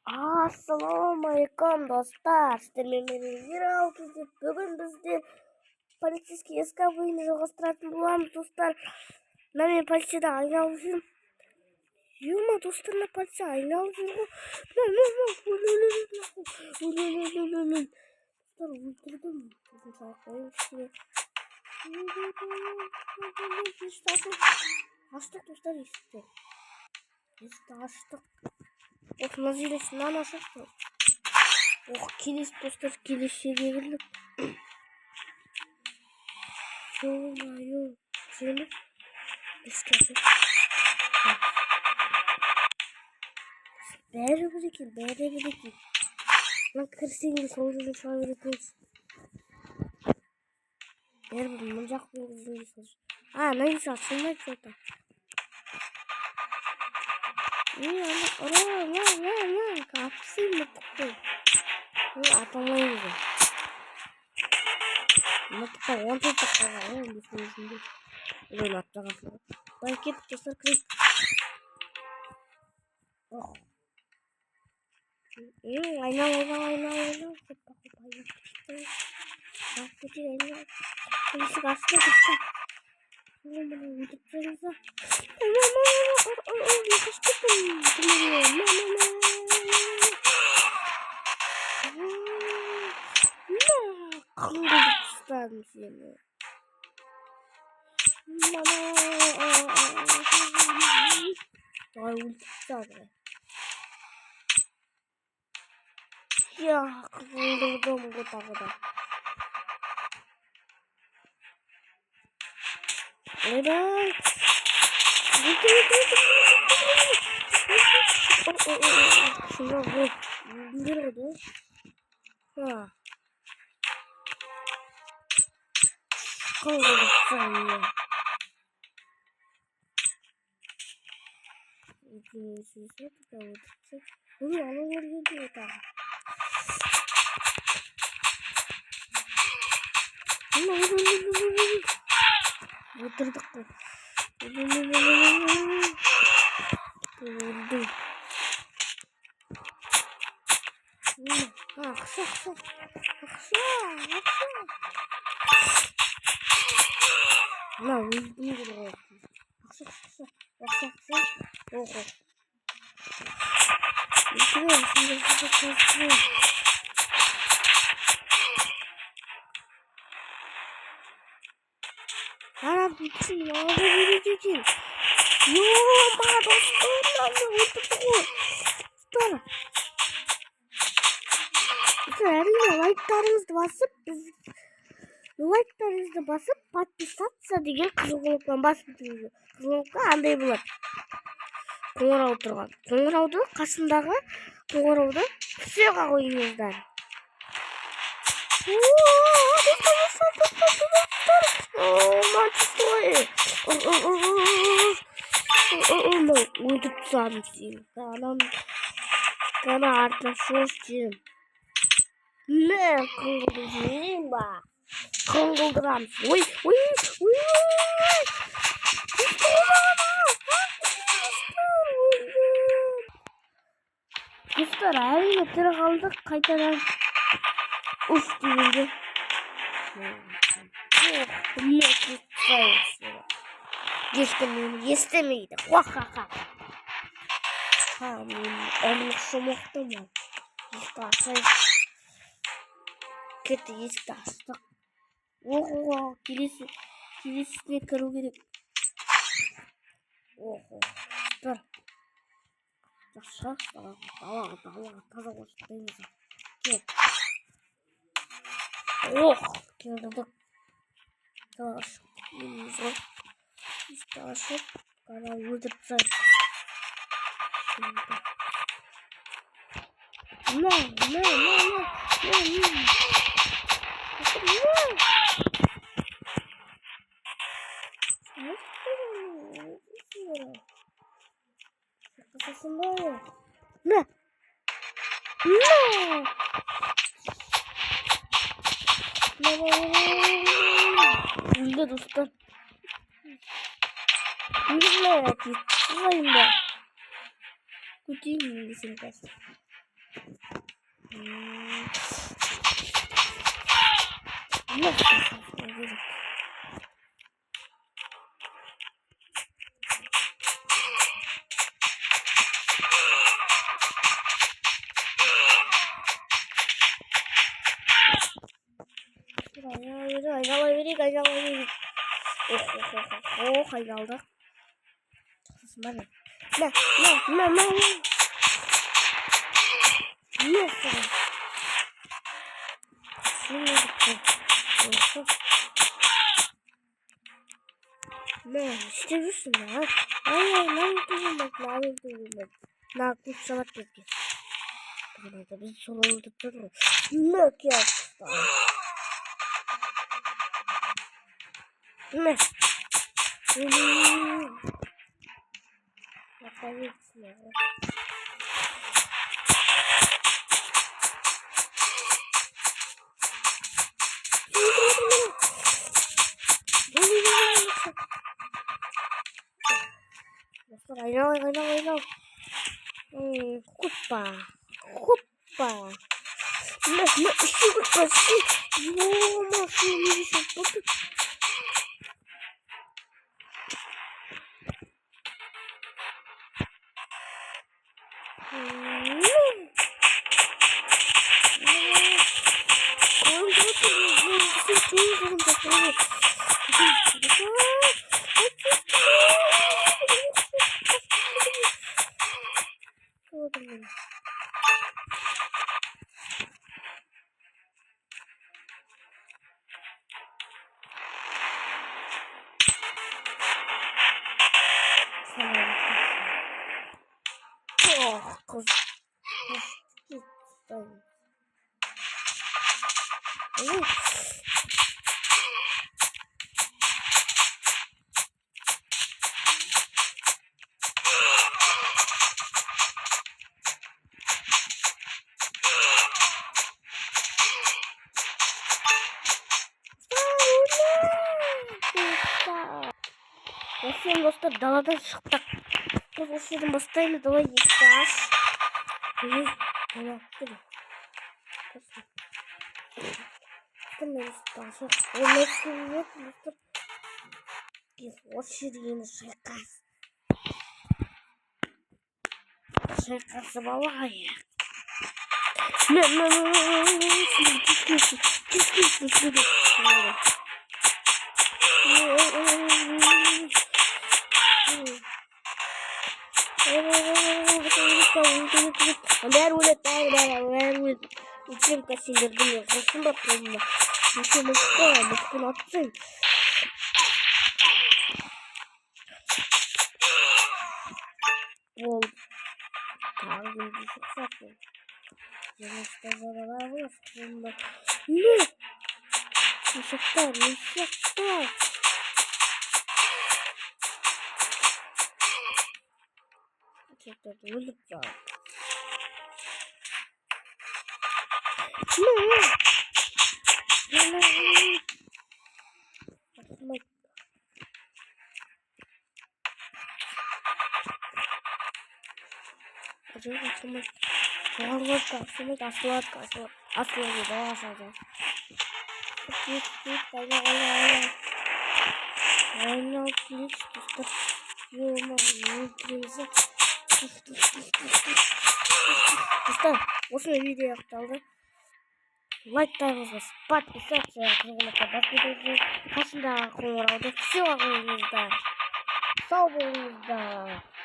Assalomualaikum do'stlar. Sizlarмен Viral Tuzib. Bugun bizde полицейский SK bo'yini жалғастыратын боламыз, достар. Мен полицияда айналып жүрмін. Юма, достар, мен полиция айналып жүрмін. Достар, өлтірдім. Аштық, достар, есікті. Есікті аштық. Ох, мына жерде сынан ашық. Ох, келесі, достар, келесі жерге келдік. Ё-моё, жеңіл. Ескі ашық. Бәрі бір екен. Мына кірсеңде сол жерден шыға беретінсіз. Бәрі бір мұн жақ пен кірсеңде сол жер. Нәйсі ашылмайды жота. Капсы мытықпен. Аталмайды. Мытықпен 10 таққа ғой, бесін өзінде. Өлен аттағасына. Бай кетіп, достар, кірейік. Айнал. Есік ашты, достар. Мына өтіп тұрыңызда. Қыңғылды тұстадым сені. Ой, өлтіп тұстады. Қыңғылдым ғотағыда. Ойбай. Шынға ғой. Өлдер ғоды. Қыңғылды тұстады. Отырдық қой. Ақша. Мына өздің көрі ғой. Ақша. Ого. Ана бүйтсін, маңызы беретекен. Ё-ма, достар, маңызы өтіпті ғой. Достар. Әрине, лайктарыңызды басып, подписаться деген қызылғылықтан басып өтіңіздер. Қызылғылықта андай болады. Қоңырау тұрған. Қоңырауды, қасындағы қоңырауды түсеға қойыңыздар. Өтіп тұсадым сен. Қана артына шош жем. Қыңғылды жейін ба. Қыңғылдырамыз. Ой. Достар, әрине тірі қалдық, қайтадан ұш дегенде. Ешкім мені естемейді. Уа-ха-ха. Мен ұрлық шумақтым. Есікті ашайық. Кетті, есікті аштық. Ого, келесіне кіру керек. Ого, достар. Жақсы, далаға таза қосып. Кет. Келдік. Далаға шықтық. Еліміз ғой. Есікті ашып, қара өлтіріп тұрайық. Өлді, достар. Өлді, кетті. Көтейін десем қазір. Aynalayı. Oh, aynalı. Çıksın bana. Ne? Ne? İstemiyorsun ya. Hayır, lanet duymak. Nakli sanat bilgi. Burada biz sorumluluklar mı? Yok ya. Ne? Bakalım ya. Aynalı. Hoppa. Ne? Nasıl dostlar daladan çıktık. Nasıl dostlarla dala gideceğiz. Ne yaptım? Шайкасы балай. Чем косили было? Зачем попробовала? Еще мужскую отцы. Вон. Так, не фиксация. Я не сказала, нет! Не шахтар. Что-то вылетало. Осындай видео аяқталды. Лайктарыңызды, подписаться қылыңыздар, басқа қасындағы қоңырауды соға қойыңыздар. Сау болыңыздар.